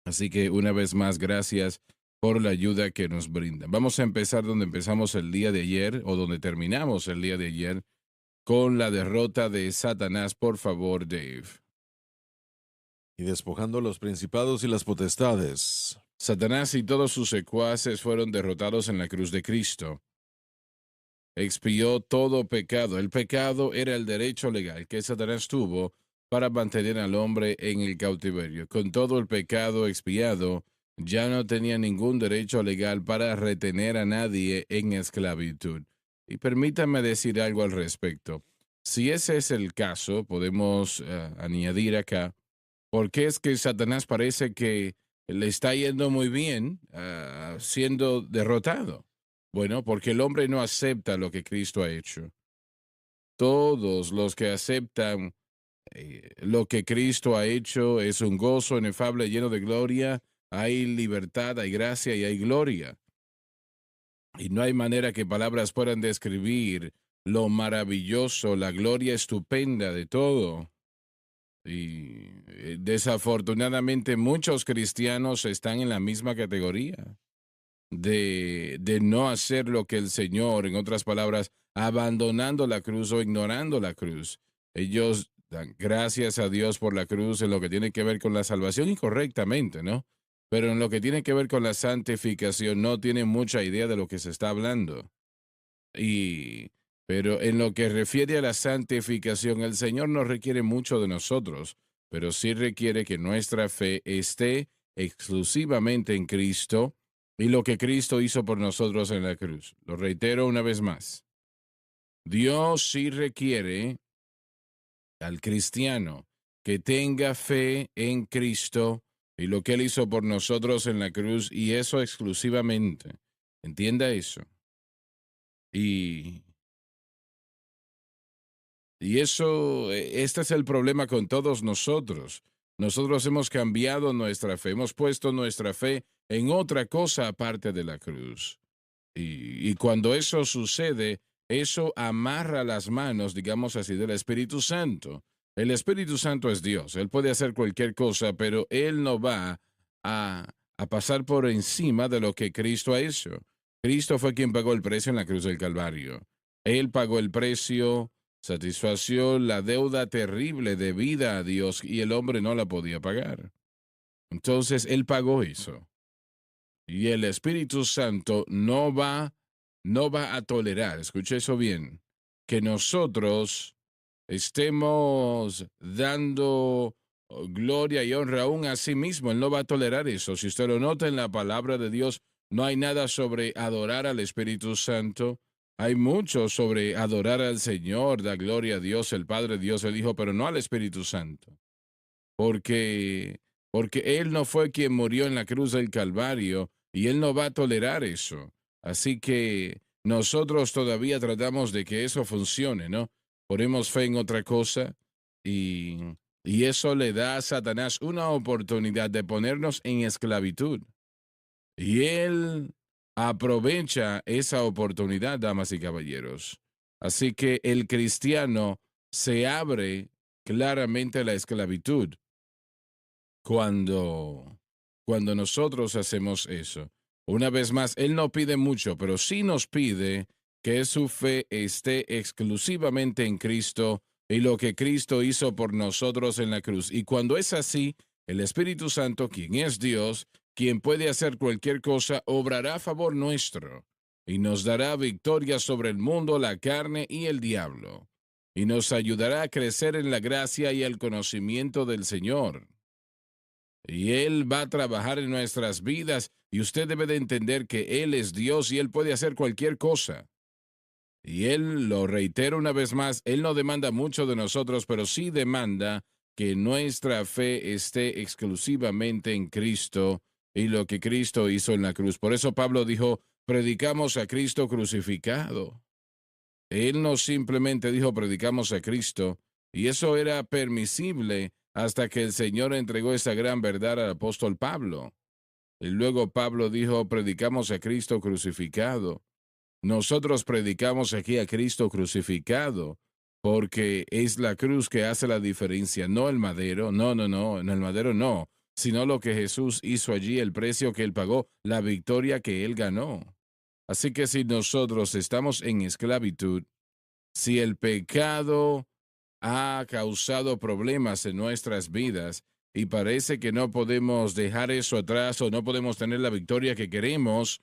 Así que una vez más, gracias por la ayuda que nos brindan. Vamos a empezar donde empezamos el día de ayer o donde terminamos el día de ayer con la derrota de Satanás. Por favor, Dave. Y despojando los principados y las potestades. Satanás y todos sus secuaces fueron derrotados en la cruz de Cristo. Expió todo pecado. El pecado era el derecho legal que Satanás tuvo para mantener al hombre en el cautiverio. Con todo el pecado expiado, ya no tenía ningún derecho legal para retener a nadie en esclavitud. Y permítame decir algo al respecto. Si ese es el caso, podemos añadir acá, ¿por qué es que Satanás parece que le está yendo muy bien siendo derrotado? Bueno, porque el hombre no acepta lo que Cristo ha hecho. Todos los que aceptan lo que Cristo ha hecho es un gozo inefable lleno de gloria. Hay libertad, hay gracia y hay gloria. Y no hay manera que palabras puedan describir lo maravilloso, la gloria estupenda de todo. Y desafortunadamente muchos cristianos están en la misma categoría de no hacer lo que el Señor, en otras palabras, abandonando la cruz o ignorando la cruz. Ellos dan gracias a Dios por la cruz en lo que tiene que ver con la salvación y correctamente, ¿no? Pero en lo que tiene que ver con la santificación no tienen mucha idea de lo que se está hablando. Y, pero en lo que refiere a la santificación, el Señor no requiere mucho de nosotros, pero sí requiere que nuestra fe esté exclusivamente en Cristo y lo que Cristo hizo por nosotros en la cruz. Lo reitero una vez más. Dios sí requiere al cristiano que tenga fe en Cristo y lo que Él hizo por nosotros en la cruz, y eso exclusivamente. Entienda eso. Y este es el problema con todos nosotros. Nosotros hemos cambiado nuestra fe, hemos puesto nuestra fe en otra cosa aparte de la cruz. Y cuando eso sucede, eso amarra las manos, digamos así, del Espíritu Santo. El Espíritu Santo es Dios, Él puede hacer cualquier cosa, pero Él no va a pasar por encima de lo que Cristo ha hecho. Cristo fue quien pagó el precio en la cruz del Calvario. Él pagó el precio, satisfació la deuda terrible de vida a Dios y el hombre no la podía pagar. Entonces, Él pagó eso. Y el Espíritu Santo no va a tolerar, escuche eso bien, que nosotros estemos dando gloria y honra aún a sí mismo. Él no va a tolerar eso. Si usted lo nota en la palabra de Dios, no hay nada sobre adorar al Espíritu Santo. Hay mucho sobre adorar al Señor, da gloria a Dios, el Padre, Dios, el Hijo, pero no al Espíritu Santo. Porque, porque Él no fue quien murió en la cruz del Calvario y Él no va a tolerar eso. Así que nosotros todavía tratamos de que eso funcione, ¿no? Ponemos fe en otra cosa y, y eso le da a Satanás una oportunidad de ponernos en esclavitud. Y Él aprovecha esa oportunidad, damas y caballeros. Así que el cristiano se abre claramente a la esclavitud cuando, cuando nosotros hacemos eso. Una vez más, Él no pide mucho, pero sí nos pide que su fe esté exclusivamente en Cristo y lo que Cristo hizo por nosotros en la cruz. Y cuando es así, el Espíritu Santo, quien es Dios, quien puede hacer cualquier cosa, obrará a favor nuestro y nos dará victoria sobre el mundo, la carne y el diablo, y nos ayudará a crecer en la gracia y el conocimiento del Señor. Y Él va a trabajar en nuestras vidas y usted debe de entender que Él es Dios y Él puede hacer cualquier cosa. Y Él, lo reitero una vez más, Él no demanda mucho de nosotros, pero sí demanda que nuestra fe esté exclusivamente en Cristo y lo que Cristo hizo en la cruz. Por eso Pablo dijo, predicamos a Cristo crucificado. Él no simplemente dijo predicamos a Cristo, y eso era permisible hasta que el Señor entregó esa gran verdad al apóstol Pablo. Y luego Pablo dijo predicamos a Cristo crucificado. Nosotros predicamos aquí a Cristo crucificado, porque es la cruz que hace la diferencia, no el madero, no, en el madero no. sino lo que Jesús hizo allí, el precio que él pagó, la victoria que él ganó. Así que si nosotros estamos en esclavitud, si el pecado ha causado problemas en nuestras vidas y parece que no podemos dejar eso atrás o no podemos tener la victoria que queremos,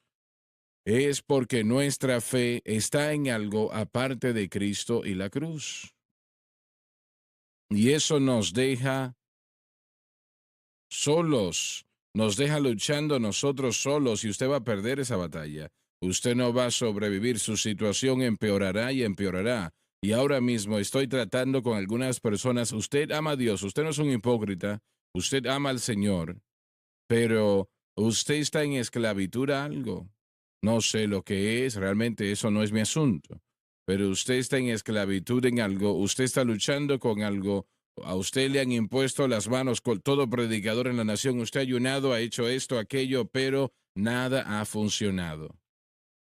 es porque nuestra fe está en algo aparte de Cristo y la cruz. Y eso nos deja solos, nos deja luchando nosotros solos y usted va a perder esa batalla. Usted no va a sobrevivir, su situación empeorará y empeorará. Y ahora mismo estoy tratando con algunas personas, usted ama a Dios, usted no es un hipócrita, usted ama al Señor, pero usted está en esclavitud a algo. No sé lo que es, realmente eso no es mi asunto, pero usted está en esclavitud en algo, usted está luchando con algo, a usted le han impuesto las manos con todo predicador en la nación, usted ha ayunado, ha hecho esto, aquello, pero nada ha funcionado.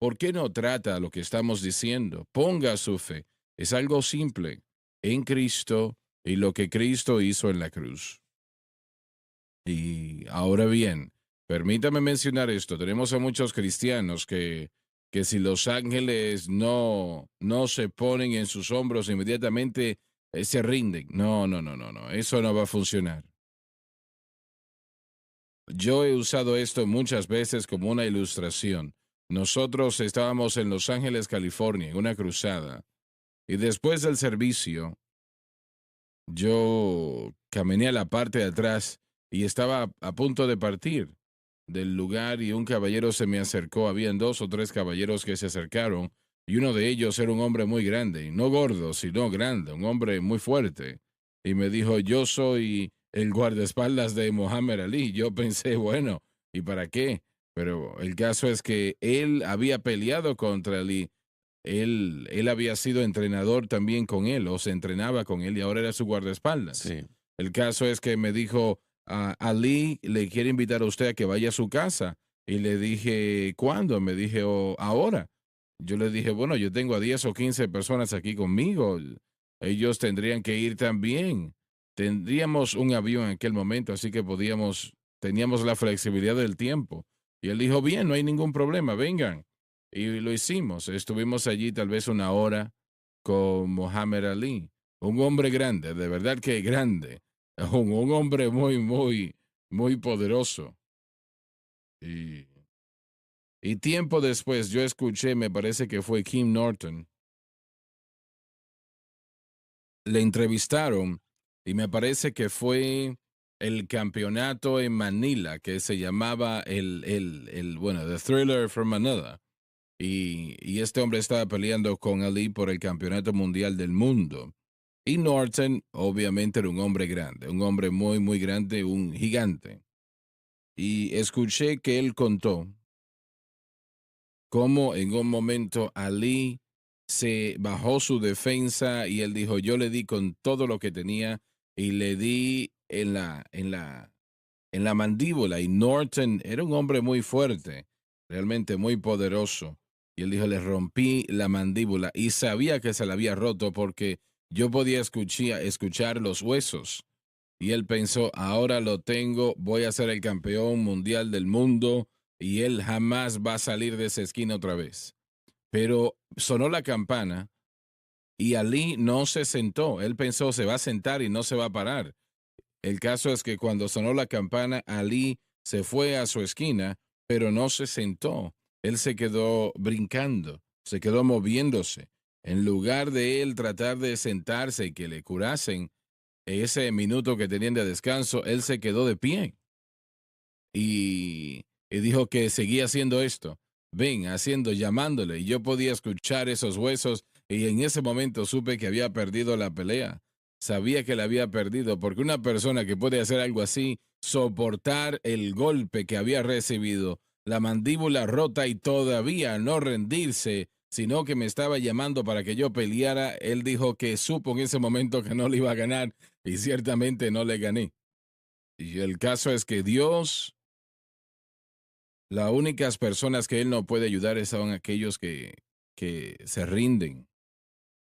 ¿Por qué no trata lo que estamos diciendo? Ponga su fe. Es algo simple, en Cristo y lo que Cristo hizo en la cruz. Y ahora bien, permítame mencionar esto. Tenemos a muchos cristianos que si los ángeles no se ponen en sus hombros inmediatamente, se rinden. No, no, no, no, no. Eso no va a funcionar. Yo he usado esto muchas veces como una ilustración. Nosotros estábamos en Los Ángeles, California, en una cruzada. Y después del servicio, yo caminé a la parte de atrás y estaba a punto de partir del lugar y un caballero se me acercó. Habían dos o tres caballeros que se acercaron y uno de ellos era un hombre muy grande, y no gordo, sino grande, un hombre muy fuerte. Y me dijo, yo soy el guardaespaldas de Mohammed Ali. Yo pensé, bueno, ¿y para qué? Pero el caso es que él había peleado contra Ali. Él había sido entrenador también con él, o se entrenaba con él, y ahora era su guardaespaldas. Sí. El caso es que me dijo, Ali le quiere invitar a usted a que vaya a su casa. Y le dije, ¿cuándo? Me dije, "Oh, ahora. Yo le dije, bueno, yo tengo a 10 o 15 personas aquí conmigo. Ellos tendrían que ir también. Tendríamos un avión en aquel momento, así que teníamos la flexibilidad del tiempo. Y él dijo, bien, no hay ningún problema, vengan. Y lo hicimos. Estuvimos allí tal vez una hora con Mohammed Ali, un hombre grande, de verdad que grande, un hombre muy, muy, muy poderoso. Y, y tiempo después yo escuché, me parece que fue Kim Norton, le entrevistaron y me parece que fue el campeonato en Manila, que se llamaba bueno, The Thriller from Manila. Y este hombre estaba peleando con Ali por el campeonato mundial del mundo. Y Norton, obviamente, era un hombre grande, un hombre muy, muy grande, un gigante. Y escuché que él contó cómo en un momento Ali se bajó su defensa y él dijo, yo le di con todo lo que tenía y le di en la mandíbula. Y Norton era un hombre muy fuerte, realmente muy poderoso. Y él dijo, le rompí la mandíbula y sabía que se la había roto porque yo podía escuchar los huesos. Y él pensó, ahora lo tengo, voy a ser el campeón mundial del mundo y él jamás va a salir de esa esquina otra vez. Pero sonó la campana y Ali no se sentó. Él pensó, se va a sentar y no se va a parar. El caso es que cuando sonó la campana, Ali se fue a su esquina, pero no se sentó. Él se quedó brincando, se quedó moviéndose. En lugar de él tratar de sentarse y que le curasen ese minuto que tenían de descanso, él se quedó de pie y dijo que seguía haciendo esto. Ven, haciendo, llamándole. Y yo podía escuchar esos huesos y en ese momento supe que había perdido la pelea. Sabía que la había perdido porque una persona que puede hacer algo así, soportar el golpe que había recibido, la mandíbula rota y todavía no rendirse, sino que me estaba llamando para que yo peleara, él dijo que supo en ese momento que no le iba a ganar y ciertamente no le gané. Y el caso es que Dios, las únicas personas que Él no puede ayudar son aquellos que se rinden.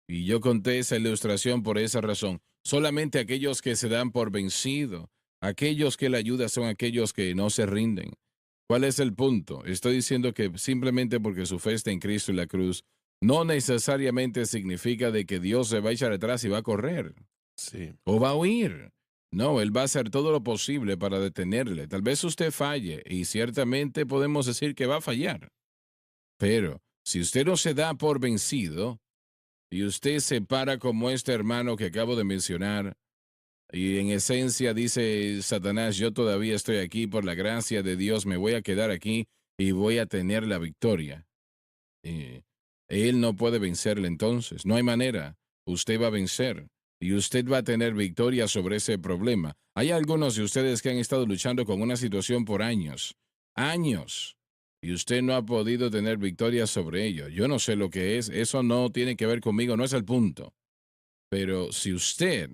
Y yo conté esa ilustración por esa razón. Solamente aquellos que se dan por vencido, Aquellos que él ayuda son aquellos que no se rinden. ¿Cuál es el punto? Estoy diciendo que simplemente porque su fe está en Cristo y la cruz, no necesariamente significa de que Dios se va a echar atrás y va a correr Sí. o va a huir. No, Él va a hacer todo lo posible para detenerle. Tal vez usted falle y ciertamente podemos decir que va a fallar. Pero si usted no se da por vencido y usted se para como este hermano que acabo de mencionar, y en esencia dice Satanás, yo todavía estoy aquí por la gracia de Dios, me voy a quedar aquí y voy a tener la victoria. Él no puede vencerle entonces, no hay manera. Usted va a vencer y usted va a tener victoria sobre ese problema. Hay algunos de ustedes que han estado luchando con una situación por años, años, y usted no ha podido tener victoria sobre ello. Yo no sé lo que es, eso no tiene que ver conmigo, no es el punto. Pero si usted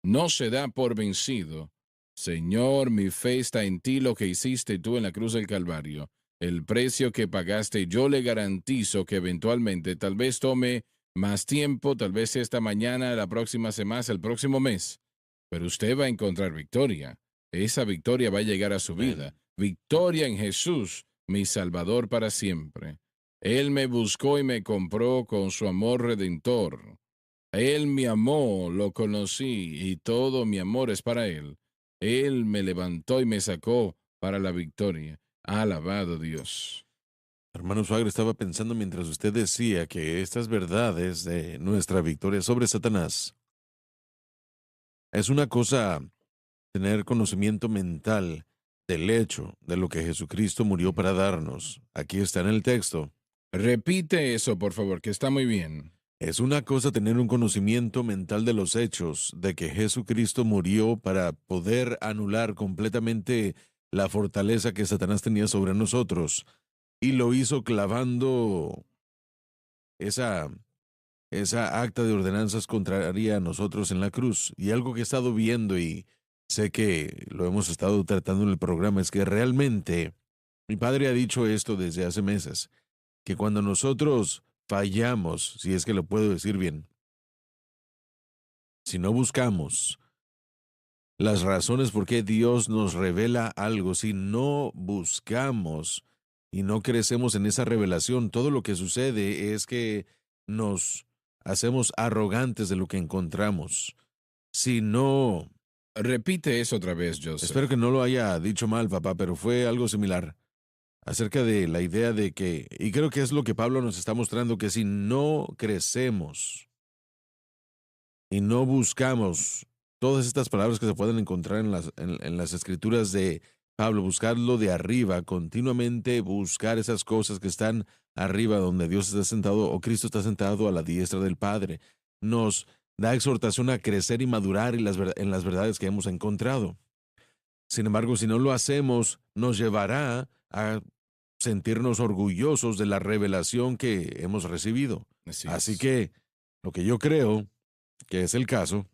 no se da por vencido, Señor, mi fe está en ti, lo que hiciste tú en la cruz del Calvario. El precio que pagaste, yo le garantizo que eventualmente tal vez tome más tiempo, tal vez esta mañana, la próxima semana, el próximo mes, pero usted va a encontrar victoria. Esa victoria va a llegar a su vida. Amén. Victoria en Jesús, mi Salvador para siempre. Él me buscó y me compró con su amor redentor. Él me amó, lo conocí y todo mi amor es para Él. Él me levantó y me sacó para la victoria. Alabado Dios. Hermano Suagre, estaba pensando mientras usted decía que estas verdades de nuestra victoria sobre Satanás es una cosa tener conocimiento mental del hecho de lo que Jesucristo murió para darnos. Aquí está en el texto. Repite eso, por favor, que está muy bien. Es una cosa tener un conocimiento mental de los hechos, de que Jesucristo murió para poder anular completamente la fortaleza que Satanás tenía sobre nosotros, y lo hizo clavando esa, esa acta de ordenanzas contraria a nosotros en la cruz. Y algo que he estado viendo y sé que lo hemos estado tratando en el programa es que realmente mi padre ha dicho esto desde hace meses, que cuando nosotros fallamos, si es que lo puedo decir bien, si no buscamos las razones por qué Dios nos revela algo, si no buscamos y no crecemos en esa revelación, todo lo que sucede es que nos hacemos arrogantes de lo que encontramos. Si no, Repite eso otra vez, espero Joseph. que no lo haya dicho mal, papá, pero fue algo similar acerca de la idea de que, y creo que es lo que Pablo nos está mostrando, que si no crecemos y no buscamos todas estas palabras que se pueden encontrar en las escrituras de Pablo, buscarlo de arriba, continuamente buscar esas cosas que están arriba donde Dios está sentado o Cristo está sentado a la diestra del Padre, nos da exhortación a crecer y madurar en las verdades que hemos encontrado. Sin embargo, si no lo hacemos, nos llevará a sentirnos orgullosos de la revelación que hemos recibido. Así Así es. que lo que yo creo que es el caso,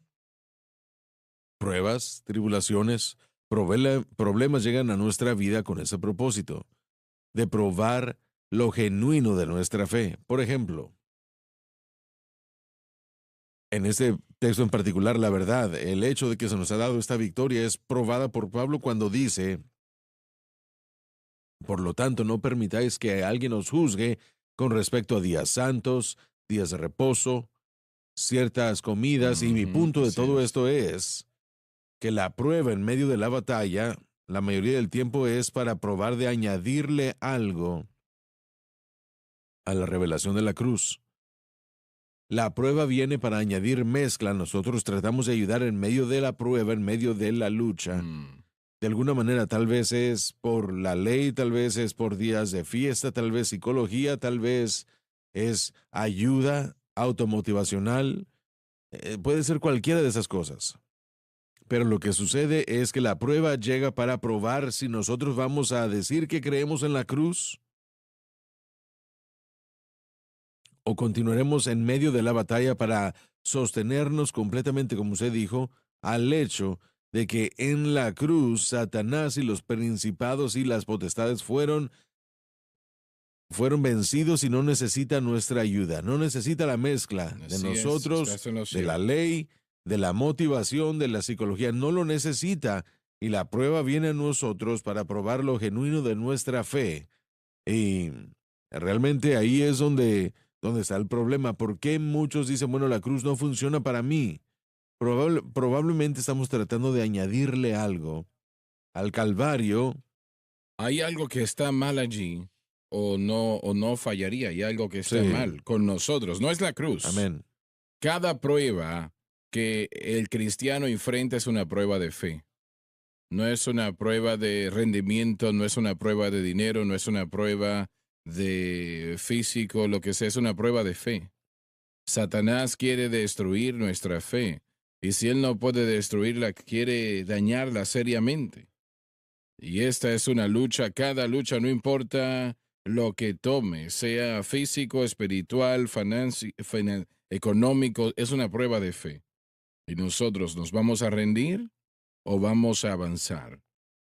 pruebas, tribulaciones, problemas llegan a nuestra vida con ese propósito, de probar lo genuino de nuestra fe. Por ejemplo, en este texto en particular, la verdad, el hecho de que se nos ha dado esta victoria es probada por Pablo cuando dice, por lo tanto, no permitáis que alguien os juzgue con respecto a días santos, días de reposo, ciertas comidas, y mi Ujú, punto de así todo es. esto es que la prueba en medio de la batalla, la mayoría del tiempo es para probar de añadirle algo a la revelación de la cruz. La prueba viene para añadir mezcla. Nosotros tratamos de ayudar en medio de la prueba, en medio de la lucha. Mm, De alguna manera, tal vez es por la ley, tal vez es por días de fiesta, tal vez psicología, tal vez es ayuda automotivacional. Puede ser cualquiera de esas cosas. Pero lo que sucede es que la prueba llega para probar si nosotros vamos a decir que creemos en la cruz o continuaremos en medio de la batalla para sostenernos completamente, como usted dijo, al hecho de que en la cruz Satanás y los principados y las potestades fueron vencidos y no necesita nuestra ayuda, no necesita la mezcla de así es, nosotros, estás en lo de la cierto. ley de la motivación, de la psicología. No lo necesita. Y la prueba viene a nosotros para probar lo genuino de nuestra fe. Y realmente ahí es donde está el problema. ¿Por qué muchos dicen, bueno, la cruz no funciona para mí? Probablemente estamos tratando de añadirle algo al Calvario. Hay algo que está mal allí, o no fallaría, hay algo que está Sí, mal con nosotros. No es la cruz. amén. Cada prueba que el cristiano enfrenta es una prueba de fe. No es una prueba de rendimiento, no es una prueba de dinero, no es una prueba de físico, lo que sea, es una prueba de fe. Satanás quiere destruir nuestra fe, y si él no puede destruirla, quiere dañarla seriamente. Y esta es una lucha, cada lucha, no importa lo que tome, sea físico, espiritual, económico, es una prueba de fe. ¿Y nosotros nos vamos a rendir o vamos a avanzar?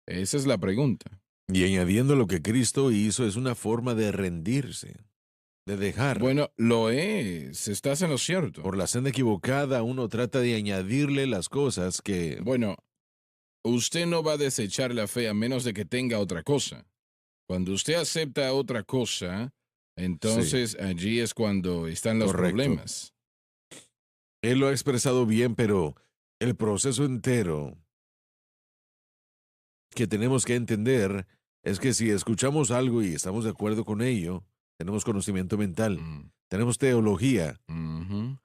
Esa es la pregunta. Y añadiendo lo que Cristo hizo es una forma de rendirse, de dejar. Bueno, lo es, estás en lo cierto. Por la senda equivocada uno trata de añadirle las cosas que... Bueno, usted no va a desechar la fe a menos de que tenga otra cosa. Cuando usted acepta otra cosa, Sí, entonces allí es cuando están los correcto. problemas. Él lo ha expresado bien, pero el proceso entero que tenemos que entender es que si escuchamos algo y estamos de acuerdo con ello, tenemos conocimiento mental, Mm, tenemos teología, ujú.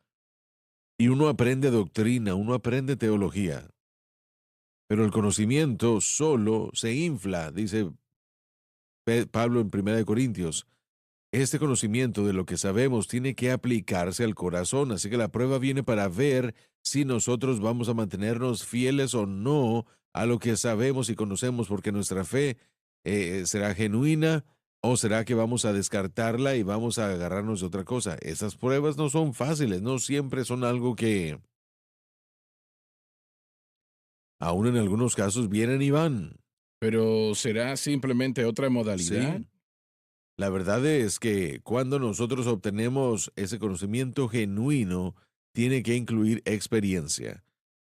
y uno aprende doctrina, uno aprende teología, pero el conocimiento solo se infla, dice Pablo en Primera de Corintios. Este conocimiento de lo que sabemos tiene que aplicarse al corazón, así que la prueba viene para ver si nosotros vamos a mantenernos fieles o no a lo que sabemos y conocemos, porque nuestra fe será genuina o será que vamos a descartarla y vamos a agarrarnos de otra cosa. Esas pruebas no son fáciles, no siempre son algo que, aún en algunos casos, vienen y van. Pero ¿será simplemente otra modalidad? Sí, la verdad es que cuando nosotros obtenemos ese conocimiento genuino, tiene que incluir experiencia.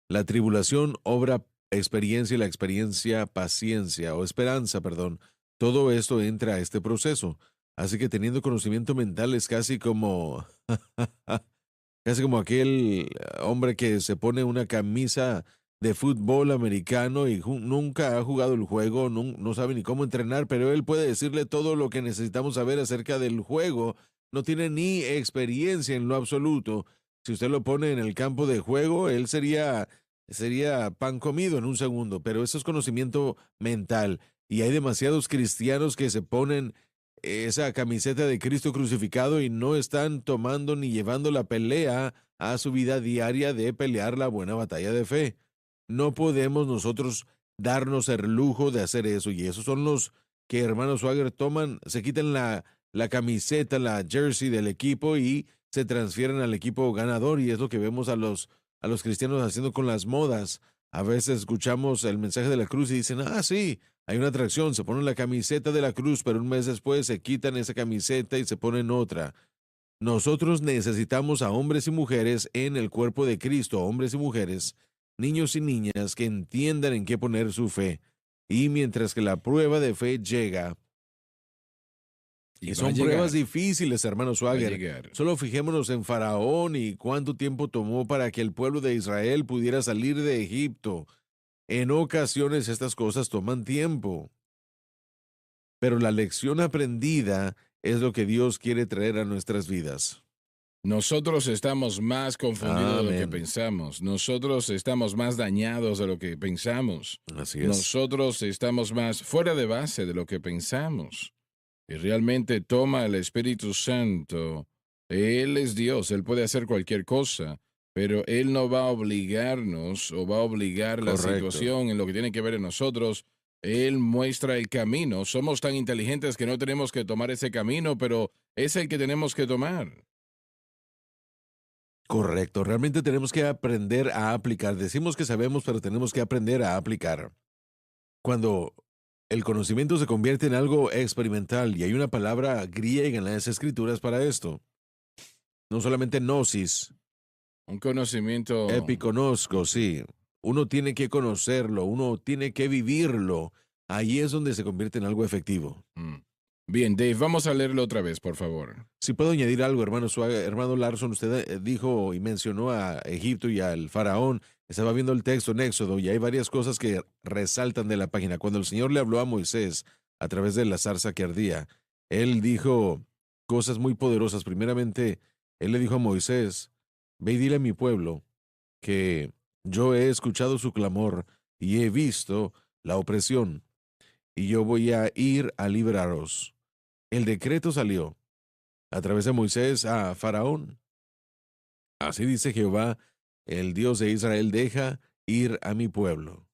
La tribulación obra experiencia y la experiencia paciencia o esperanza, perdón. Todo esto entra a este proceso. Así que teniendo conocimiento mental es casi como casi como aquel hombre que se pone una camisa de fútbol americano y nunca ha jugado el juego, no sabe ni cómo entrenar, pero él puede decirle todo lo que necesitamos saber acerca del juego. No tiene ni experiencia en lo absoluto. Si usted lo pone en el campo de juego, él sería pan comido en un segundo, pero eso es conocimiento mental. Y hay demasiados cristianos que se ponen esa camiseta de Cristo crucificado y no están tomando ni llevando la pelea a su vida diaria de pelear la buena batalla de fe. No podemos nosotros darnos el lujo de hacer eso. Y esos son los que, hermano Swagger, toman, se quitan la camiseta, la jersey del equipo y se transfieren al equipo ganador. Y es lo que vemos a los cristianos haciendo con las modas. A veces escuchamos el mensaje de la cruz y dicen, ah, sí, hay una atracción, se ponen la camiseta de la cruz, pero un mes después se quitan esa camiseta y se ponen otra. Nosotros necesitamos a hombres y mujeres en el cuerpo de Cristo, hombres y mujeres, niños y niñas que entiendan en qué poner su fe. Y mientras que la prueba de fe llega, Y y va a son pruebas llegar, difíciles, hermano va a Swagger, llegar. solo fijémonos en Faraón y cuánto tiempo tomó para que el pueblo de Israel pudiera salir de Egipto. En ocasiones estas cosas toman tiempo, pero la lección aprendida es lo que Dios quiere traer a nuestras vidas. Nosotros estamos más confundidos de lo que Amén. pensamos. Nosotros estamos más dañados de lo que pensamos. Así es. Nosotros estamos más fuera de base de lo que pensamos. Y realmente toma el Espíritu Santo. Él es Dios, Él puede hacer cualquier cosa, pero Él no va a obligarnos o va a obligar la Correcto. situación en lo que tiene que ver en nosotros. Él muestra el camino. Somos tan inteligentes que no tenemos que tomar ese camino, pero es el que tenemos que tomar. Correcto. Realmente tenemos que aprender a aplicar. Decimos que sabemos, pero tenemos que aprender a aplicar. Cuando el conocimiento se convierte en algo experimental, y hay una palabra griega en las escrituras para esto, no solamente gnosis, Un conocimiento. Epiconozco, sí. Uno tiene que conocerlo, uno tiene que vivirlo. Ahí es donde se convierte en algo efectivo. Mm. Bien, Dave, vamos a leerlo otra vez, por favor. Si puedo añadir algo, hermano Suárez, hermano Larson, usted dijo y mencionó a Egipto y al faraón. Estaba viendo el texto en Éxodo y hay varias cosas que resaltan de la página. Cuando el Señor le habló a Moisés a través de la zarza que ardía, él dijo cosas muy poderosas. Primeramente, él le dijo a Moisés, ve y dile a mi pueblo que yo he escuchado su clamor y he visto la opresión, y yo voy a ir a liberaros. El decreto salió a través de Moisés a Faraón. Así dice Jehová, el Dios de Israel, deja ir a mi pueblo.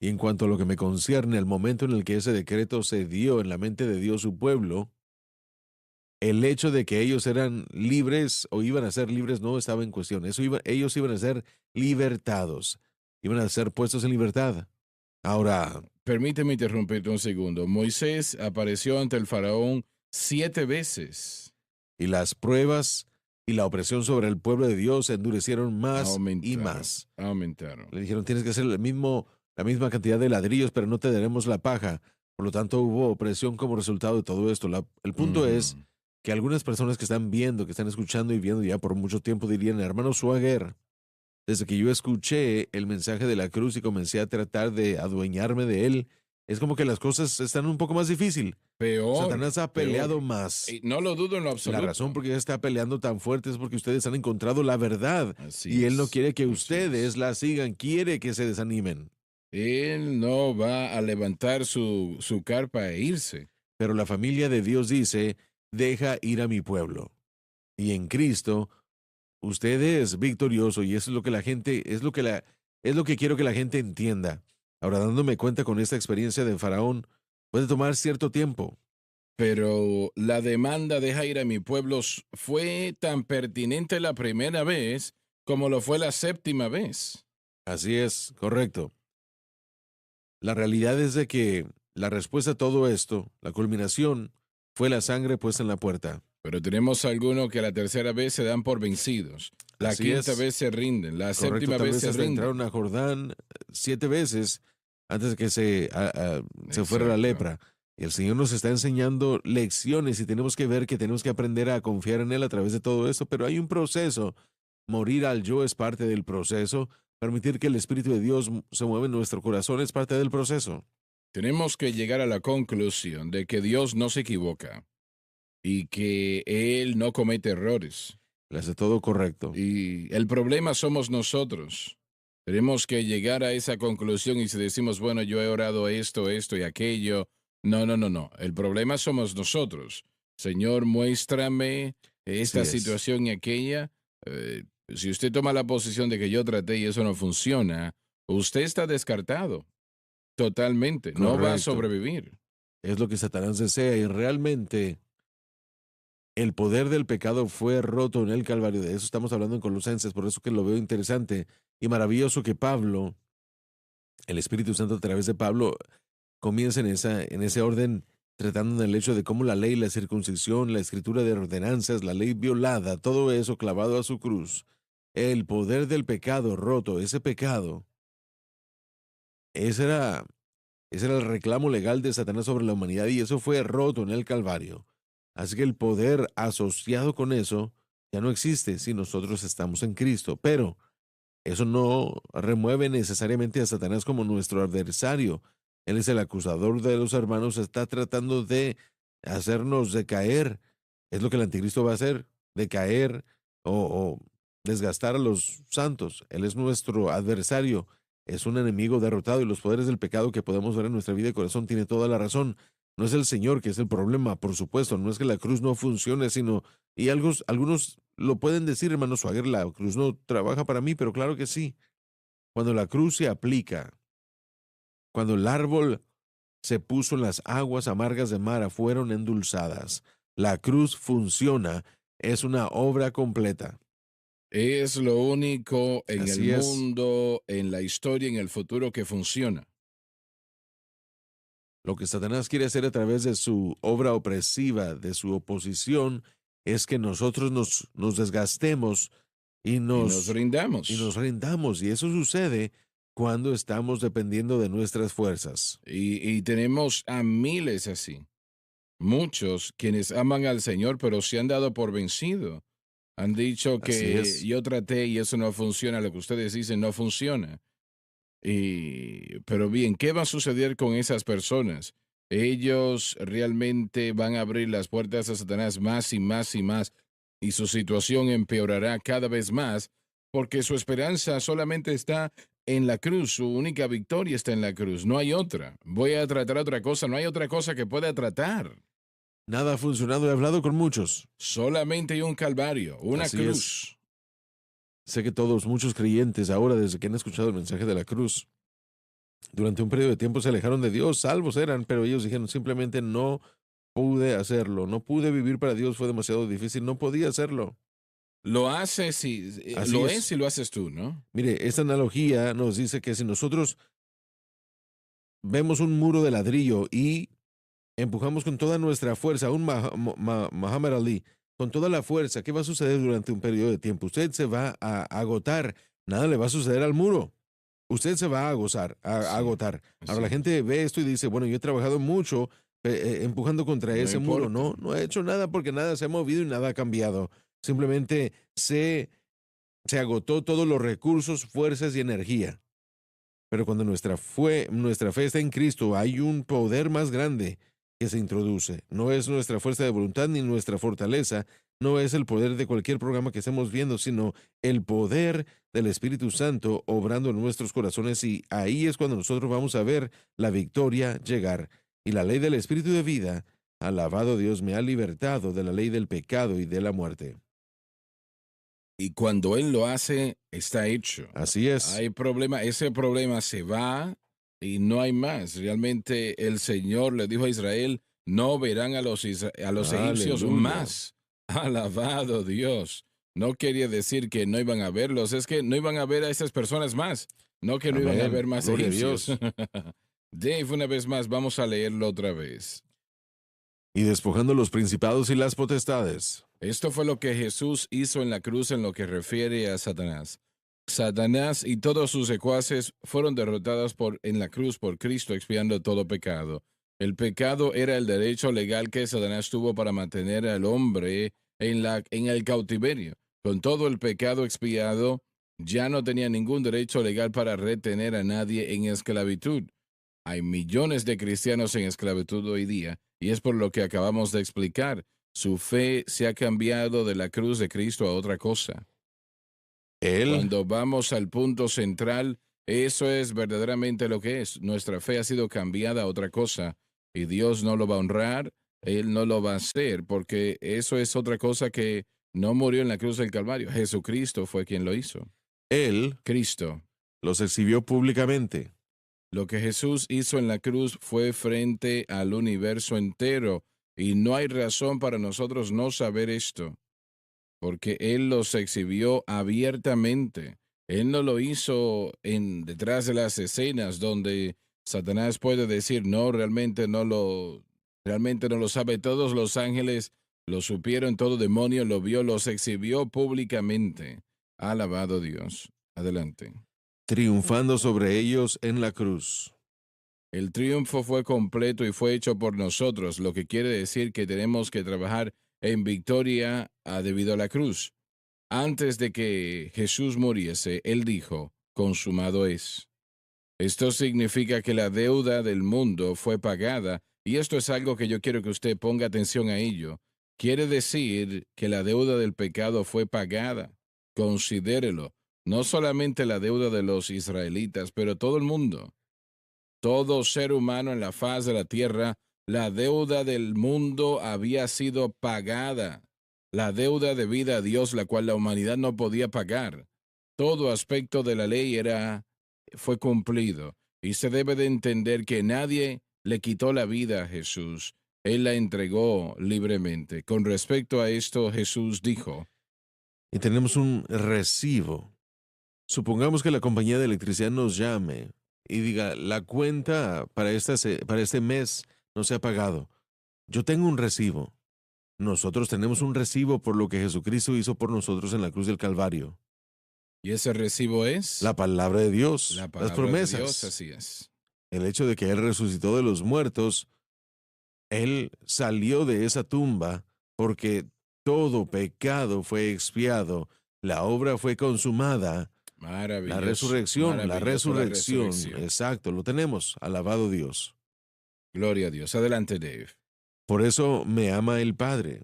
Y en cuanto a lo que me concierne, el momento en el que ese decreto se dio en la mente de Dios su pueblo, el hecho de que ellos eran libres o iban a ser libres no estaba en cuestión. Ellos iban a ser libertados, iban a ser puestos en libertad. Ahora, Permíteme interrumpirte un segundo. Moisés apareció ante el faraón 7 veces. y las pruebas y la opresión sobre el pueblo de Dios se endurecieron más y Aumentaron, más. aumentaron. Le dijeron, tienes que hacer la misma cantidad de ladrillos, pero no te daremos la paja. Por lo tanto, hubo opresión como resultado de todo esto. El punto es Ujú. que algunas personas que están viendo, que están escuchando y viendo ya por mucho tiempo dirían, hermano Swagger, desde que yo escuché el mensaje de la cruz y comencé a tratar de adueñarme de él, es como que las cosas están un poco más difícil. Peor, Satanás ha peleado peor. más. Y no lo dudo en lo La razón absoluto. por qué él está peleando tan fuerte es porque ustedes han encontrado la verdad Así y él no es, quiere que así ustedes es. la sigan, quiere que se desanimen. Él no va a levantar su carpa e irse. Pero la familia de Dios dice, deja ir a mi pueblo. Y en Cristo, usted es victorioso y eso es lo que la gente, es lo que quiero que la gente entienda. Ahora, dándome cuenta con esta experiencia de Faraón, puede tomar cierto tiempo. Pero la demanda deja ir a mi pueblo fue tan pertinente la primera vez como lo fue la séptima vez. Así es, correcto. La realidad es de que la respuesta a todo esto, la culminación, fue la sangre puesta en la puerta. Pero tenemos algunos que la tercera vez se dan por vencidos. La Así quinta es, vez se rinden. La correcto. séptima Tal vez vez se hasta entraron rinden. a Jordán 7 veces antes de que se fuera la Exacto. lepra. Y el Señor nos está enseñando lecciones y tenemos que ver que tenemos que aprender a confiar en Él a través de todo esto. Pero hay un proceso. Morir al yo es parte del proceso. Permitir que el Espíritu de Dios se mueva en nuestro corazón es parte del proceso. Tenemos que llegar a la conclusión de que Dios no se equivoca y que Él no comete errores. Le hace todo correcto. Y el problema somos nosotros. Tenemos que llegar a esa conclusión y si decimos, bueno, yo he orado esto, esto y aquello. No, no, no, no. El problema somos nosotros. Señor, muéstrame Así esta es. situación y aquella. Si usted toma la posición de que yo traté y eso no funciona, usted está descartado. Totalmente. No va a Correcto. sobrevivir. Es lo que Satanás desea y realmente el poder del pecado fue roto en el Calvario. De eso estamos hablando en Colosenses, por eso que lo veo interesante y maravilloso que Pablo, el Espíritu Santo a través de Pablo, comienza en ese orden tratando del hecho de cómo la ley, la circuncisión, la escritura de ordenanzas, la ley violada, todo eso clavado a su cruz. El poder del pecado roto, ese pecado, ese era, ese era el reclamo legal de Satanás sobre la humanidad y eso fue roto en el Calvario. Así que el poder asociado con eso ya no existe si nosotros estamos en Cristo. Pero eso no remueve necesariamente a Satanás como nuestro adversario. Él es el acusador de los hermanos, está tratando de hacernos decaer. Es lo que el anticristo va a hacer, decaer o desgastar a los santos. Él es nuestro adversario, es un enemigo derrotado y los poderes del pecado que podemos ver en nuestra vida y corazón tiene toda la razón. No es el Señor que es el problema, por supuesto, no es que la cruz no funcione, sino, y algunos lo pueden decir, hermano Swagger, la cruz no trabaja para mí, pero claro que sí. Cuando la cruz se aplica, cuando el árbol se puso en las aguas amargas de Mara, fueron endulzadas. La cruz funciona, es una obra completa. Es lo único en el Así es. mundo, en la historia, en el futuro que funciona. Lo que Satanás quiere hacer a través de su obra opresiva, de su oposición, es que nosotros nos desgastemos y y nos nos, y nos rindamos. rindamos. Y eso sucede cuando estamos dependiendo de nuestras fuerzas. Y tenemos a miles así, muchos quienes aman al Señor, pero se han dado por vencido. Han dicho Así que es. yo traté y eso no funciona, lo que ustedes dicen no funciona. Pero bien, ¿qué va a suceder con esas personas? Ellos realmente van a abrir las puertas a Satanás más y más y más, y su situación empeorará cada vez más, porque su esperanza solamente está en la cruz, su única victoria está en la cruz, no hay otra. Voy a tratar otra cosa, no hay otra cosa que pueda tratar. Nada ha funcionado. He hablado con muchos. Solamente hay un calvario, una Así es. cruz. Sé que todos, muchos creyentes, ahora desde que han escuchado el mensaje de la cruz, durante un periodo de tiempo se alejaron de Dios, salvos eran, pero ellos dijeron simplemente no pude hacerlo, no pude vivir para Dios, fue demasiado difícil, no podía hacerlo. Lo haces si Así lo es es. si lo haces tú, ¿no? Mire, esta analogía nos dice que si nosotros vemos un muro de ladrillo y empujamos con toda nuestra fuerza a un Muhammad Ali, con toda la fuerza, ¿qué va a suceder durante un periodo de tiempo? Usted se va a agotar, nada le va a suceder al muro. Usted se va a gozar, a Sí, agotar. Ahora así la es. gente ve esto y dice, bueno, yo he trabajado mucho empujando contra No ese muro. importa. No, no he hecho nada porque nada se ha movido y nada ha cambiado. Simplemente se agotó todos los recursos, fuerzas y energía. Pero cuando nuestra fe está en Cristo, hay un poder más grande que se introduce. No es nuestra fuerza de voluntad ni nuestra fortaleza, no es el poder de cualquier programa que estemos viendo, sino el poder del Espíritu Santo obrando en nuestros corazones y ahí es cuando nosotros vamos a ver la victoria llegar. Y la ley del Espíritu de vida, alabado Dios, me ha libertado de la ley del pecado y de la muerte. Y cuando Él lo hace, está hecho. Así es. Hay problema, ese problema se va y no hay más. Realmente el Señor le dijo a Israel, no verán a a los egipcios Aleluya. más. Alabado Dios. No quería decir que no iban a verlos, es que no iban a ver a esas personas más, no que no iban a ver Amén. más Gloria a egipcios. Dios. Dave, una vez más, vamos a leerlo otra vez. Y despojando los principados y las potestades. Esto fue lo que Jesús hizo en la cruz en lo que refiere a Satanás. Satanás y todos sus secuaces fueron derrotados en la cruz por Cristo expiando todo pecado. El pecado era el derecho legal que Satanás tuvo para mantener al hombre en el cautiverio. Con todo el pecado expiado, ya no tenía ningún derecho legal para retener a nadie en esclavitud. Hay millones de cristianos en esclavitud hoy día, y es por lo que acabamos de explicar. Su fe se ha cambiado de la cruz de Cristo a otra cosa. Él, Cuando vamos al punto central, eso es verdaderamente lo que es. Nuestra fe ha sido cambiada a otra cosa y Dios no lo va a honrar, Él no lo va a hacer, porque eso es otra cosa que no murió en la cruz del Calvario. Jesucristo fue quien lo hizo. él Cristo. los exhibió públicamente. Lo que Jesús hizo en la cruz fue frente al universo entero y no hay razón para nosotros no saber esto, porque Él los exhibió abiertamente. Él no lo hizo detrás de las escenas donde Satanás puede decir, no, realmente no lo sabe. Todos los ángeles lo supieron, todo demonio lo vio, los exhibió públicamente. Alabado Dios. Adelante. Triunfando sobre ellos en la cruz. El triunfo fue completo y fue hecho por nosotros, lo que quiere decir que tenemos que trabajar en victoria debido a la cruz. Antes de que Jesús muriese, Él dijo, consumado es. Esto significa que la deuda del mundo fue pagada, y esto es algo que yo quiero que usted ponga atención a ello. Quiere decir que la deuda del pecado fue pagada. Considérelo. No solamente la deuda de los israelitas, pero todo el mundo. Todo ser humano en la faz de la tierra, la deuda del mundo había sido pagada. La deuda debida a Dios, la cual la humanidad no podía pagar. Todo aspecto de la ley fue cumplido. Y se debe de entender que nadie le quitó la vida a Jesús. Él la entregó libremente. Con respecto a esto, Jesús dijo, Y tenemos un recibo. Supongamos que la compañía de electricidad nos llame y diga, la cuenta para, para este mes no se ha pagado. Yo tengo un recibo. Nosotros tenemos un recibo por lo que Jesucristo hizo por nosotros en la cruz del Calvario. ¿Y ese recibo es? La palabra de Dios, La las palabra de Dios, promesas, así es. el hecho de que Él resucitó de los muertos. Él salió de esa tumba porque todo pecado fue expiado, la obra fue consumada, Maravilloso, la maravilloso la resurrección, resurrección. exacto, lo tenemos, alabado Dios. Gloria a Dios. Adelante, Dave. Por eso me ama el Padre,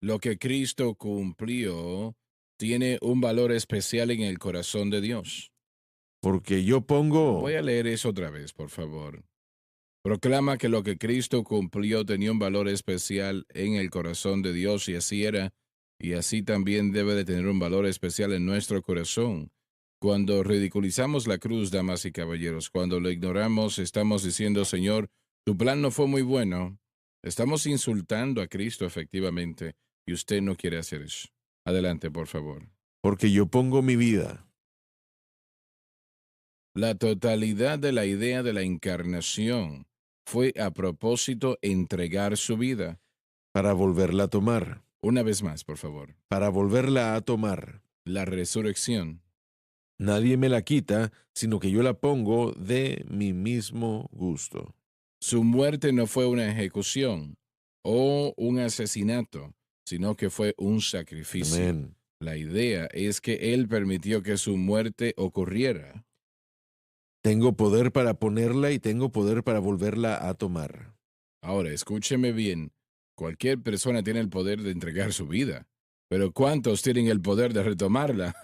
Lo que Cristo cumplió tiene un valor especial en el corazón de Dios. porque yo pongo, Voy a leer eso otra vez, por favor. Proclama que lo que Cristo cumplió tenía un valor especial en el corazón de Dios y así era, y así también debe de tener un valor especial en nuestro corazón. Cuando ridiculizamos la cruz, damas y caballeros, cuando lo ignoramos, estamos diciendo, Señor, tu plan no fue muy bueno. Estamos insultando a Cristo efectivamente, y usted no quiere hacer eso. Adelante, por favor. porque yo pongo mi vida. La totalidad de la idea de la encarnación fue a propósito entregar su vida. Para volverla a tomar, Una vez más, por favor. para volverla a tomar. La resurrección. Nadie me la quita, sino que yo la pongo de mi mismo gusto. Su muerte no fue una ejecución o un asesinato, sino que fue un sacrificio. Amén. La idea es que Él permitió que su muerte ocurriera. Tengo poder para ponerla y tengo poder para volverla a tomar. Ahora, escúcheme bien. Cualquier persona tiene el poder de entregar su vida, pero ¿cuántos tienen el poder de retomarla?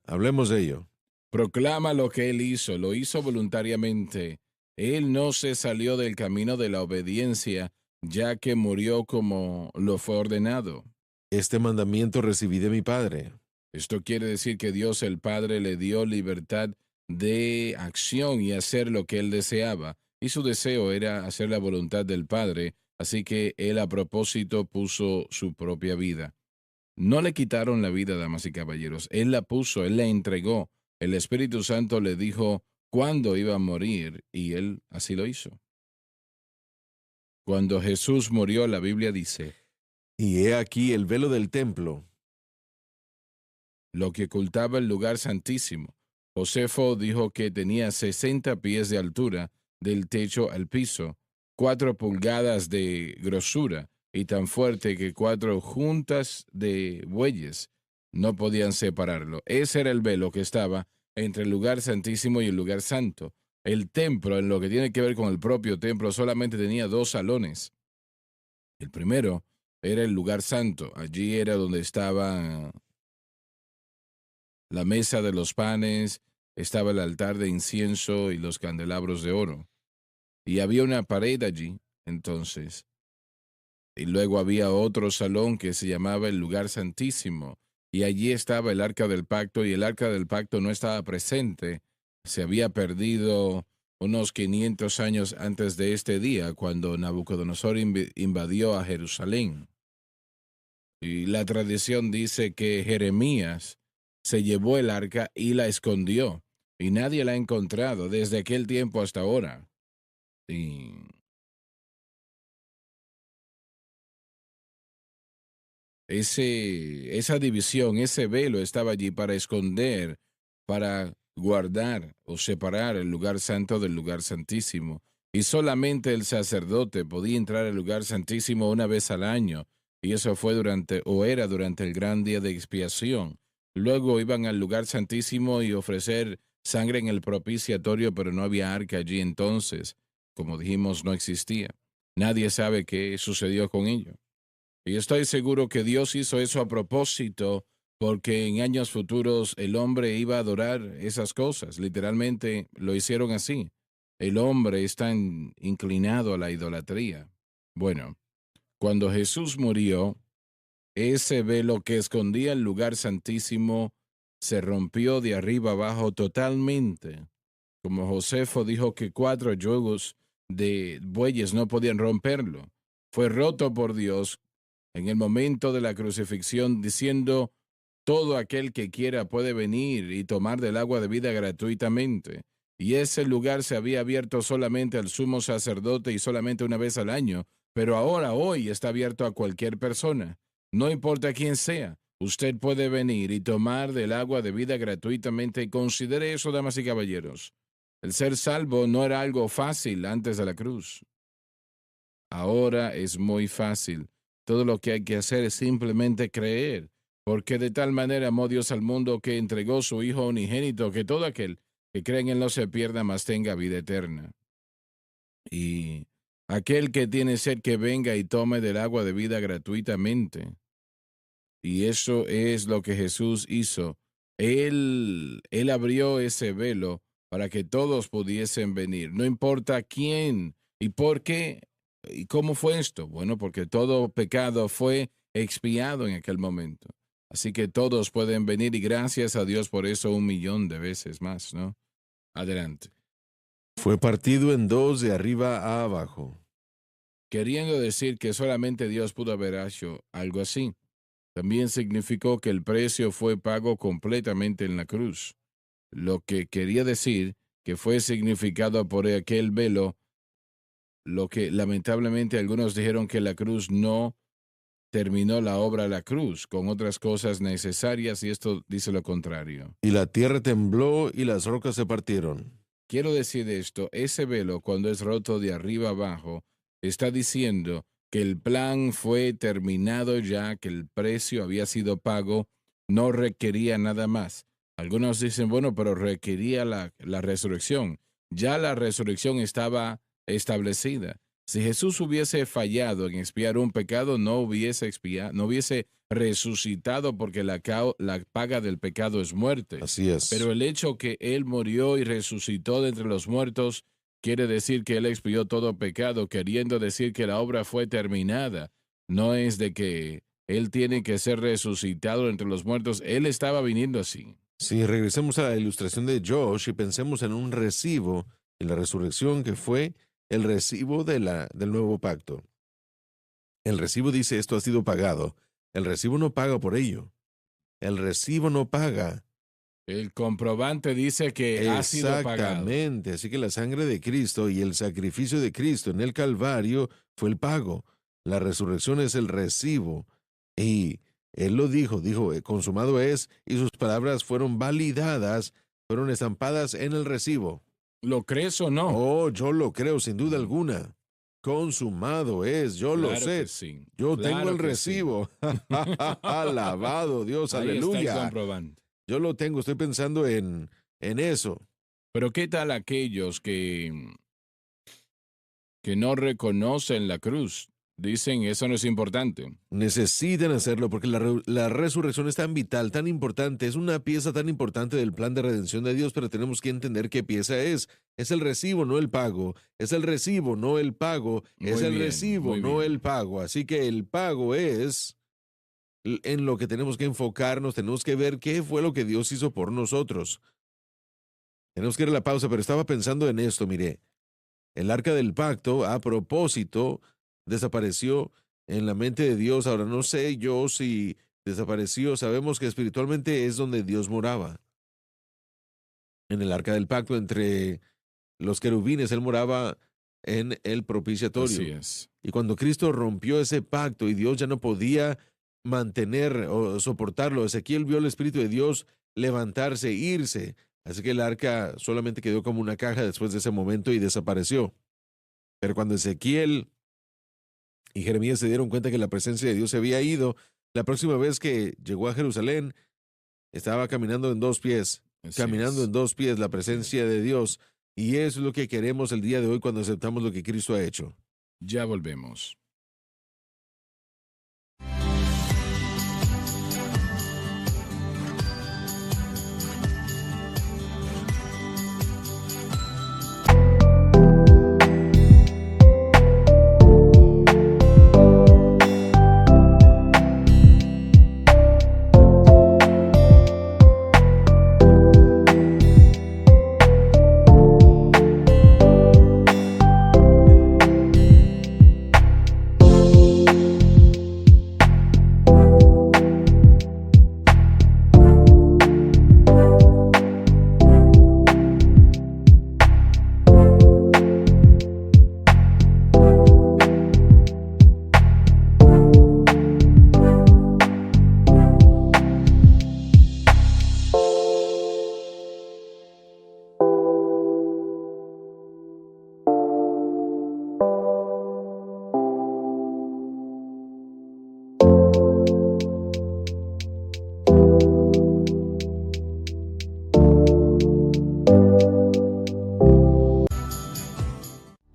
Hablemos de ello. Proclama lo que Él hizo, lo hizo voluntariamente. Él no se salió del camino de la obediencia, ya que murió como lo fue ordenado. Este mandamiento recibí de mi Padre. Esto quiere decir que Dios el Padre le dio libertad de acción y hacer lo que Él deseaba, y su deseo era hacer la voluntad del Padre, así que Él a propósito puso su propia vida. No le quitaron la vida, damas y caballeros. Él la puso, Él la entregó. El Espíritu Santo le dijo cuándo iba a morir y Él así lo hizo. Cuando Jesús murió, la Biblia dice, Y he aquí el velo del templo. lo que ocultaba el lugar santísimo. Josefo dijo que tenía 60 pies de altura del techo al piso, 4 pulgadas de grosura y tan fuerte que 4 juntas de bueyes no podían separarlo. Ese era el velo que estaba entre el lugar santísimo y el lugar santo. El templo, en lo que tiene que ver con el propio templo, solamente tenía 2 salones. El primero era el lugar santo. Allí era donde estaba la mesa de los panes, estaba el altar de incienso y los candelabros de oro. Y había una pared allí, entonces. Y luego había otro salón que se llamaba el lugar santísimo. Y allí estaba el arca del pacto y el arca del pacto no estaba presente. Se había perdido unos 500 años antes de este día, cuando Nabucodonosor invadió a Jerusalén. Y la tradición dice que Jeremías se llevó el arca y la escondió, y nadie la ha encontrado desde aquel tiempo hasta ahora. Y esa división, ese velo estaba allí para esconder, para guardar o separar el lugar santo del lugar santísimo. Y solamente el sacerdote podía entrar al lugar santísimo una vez al año, y eso fue durante, o era durante el gran día de expiación. Luego iban al lugar santísimo y ofrecer sangre en el propiciatorio, pero no había arca allí entonces. Como dijimos, no existía. Nadie sabe qué sucedió con ello. Y estoy seguro que Dios hizo eso a propósito, porque en años futuros el hombre iba a adorar esas cosas. Literalmente lo hicieron así. El hombre es tan inclinado a la idolatría. Bueno, cuando Jesús murió, ese velo que escondía el lugar santísimo se rompió de arriba abajo totalmente. Como Josefo dijo que 4 yugos de bueyes no podían romperlo. Fue roto por Dios en el momento de la crucifixión, diciendo, todo aquel que quiera puede venir y tomar del agua de vida gratuitamente. Y ese lugar se había abierto solamente al sumo sacerdote y solamente una vez al año, pero ahora, hoy, está abierto a cualquier persona. No importa quién sea, usted puede venir y tomar del agua de vida gratuitamente. Y considere eso, damas y caballeros. El ser salvo no era algo fácil antes de la cruz. Ahora es muy fácil. Todo lo que hay que hacer es simplemente creer, porque de tal manera amó Dios al mundo que entregó su Hijo unigénito, que todo aquel que cree en él no se pierda, mas tenga vida eterna. Y aquel que tiene sed, que venga y tome del agua de vida gratuitamente. Y eso es lo que Jesús hizo. Él abrió ese velo para que todos pudiesen venir. No importa quién y por qué y cómo fue esto. Bueno, porque todo pecado fue expiado en aquel momento. Así que todos pueden venir y gracias a Dios por eso 1,000,000 de veces más, ¿no? Adelante. Fue partido en dos de arriba a abajo. Queriendo decir que solamente Dios pudo haber hecho algo así. También significó que el precio fue pago completamente en la cruz, lo que quería decir que fue significado por aquel velo, lo que lamentablemente algunos dijeron que la cruz no terminó la obra de la cruz con otras cosas necesarias, y esto dice lo contrario. Y la tierra tembló y las rocas se partieron. Quiero decir esto, ese velo cuando es roto de arriba abajo, está diciendo que el plan fue terminado ya, que el precio había sido pago, no requería nada más. Algunos dicen, bueno, pero requería la resurrección. Ya la resurrección estaba establecida. Si Jesús hubiese fallado en expiar un pecado, no hubiese resucitado, porque la paga del pecado es muerte. Así es. Pero el hecho que Él murió y resucitó de entre los muertos quiere decir que Él expió todo pecado, queriendo decir que la obra fue terminada. No es de que Él tiene que ser resucitado entre los muertos. Él estaba viniendo así. Si regresemos a la ilustración de Josh y pensemos en un recibo y la resurrección, que fue el recibo del nuevo pacto. El recibo dice: esto ha sido pagado. El recibo no paga por ello. El recibo no paga. El comprobante dice que ha sido pagado. Exactamente. Así que la sangre de Cristo y el sacrificio de Cristo en el Calvario fue el pago. La resurrección es el recibo. Y Él lo dijo, consumado es, y sus palabras fueron validadas, fueron estampadas en el recibo. ¿Lo crees o no? Oh, yo lo creo, sin duda alguna. Consumado es, yo lo sé. Sí. Yo Claro tengo el que recibo. Alabado Dios, Ahí aleluya. está el comprobante. Yo lo tengo, estoy pensando en eso. Pero ¿qué tal aquellos que no reconocen la cruz? Dicen, eso no es importante. Necesitan hacerlo porque la resurrección es tan vital, tan importante, es una pieza tan importante del plan de redención de Dios, pero tenemos que entender qué pieza es. Es el recibo, no el pago. Es el recibo, no el pago. Es el recibo, no el pago. Así que el pago es en lo que tenemos que enfocarnos, tenemos que ver qué fue lo que Dios hizo por nosotros. Tenemos que ir a la pausa, pero estaba pensando en esto, mire. El arca del pacto, a propósito, desapareció en la mente de Dios. Ahora no sé yo si desapareció. Sabemos que espiritualmente es donde Dios moraba. En el arca del pacto, entre los querubines, Él moraba en el propiciatorio. Así es. Y cuando Cristo rompió ese pacto y Dios ya no podía mantener o soportarlo, Ezequiel vio al Espíritu de Dios levantarse, irse. Así que el arca solamente quedó como una caja después de ese momento y desapareció. Pero cuando Ezequiel y Jeremías se dieron cuenta que la presencia de Dios se había ido, la próxima vez que llegó a Jerusalén, estaba caminando en dos pies. En dos pies la presencia de Dios. Y eso es lo que queremos el día de hoy cuando aceptamos lo que Cristo ha hecho. Ya volvemos.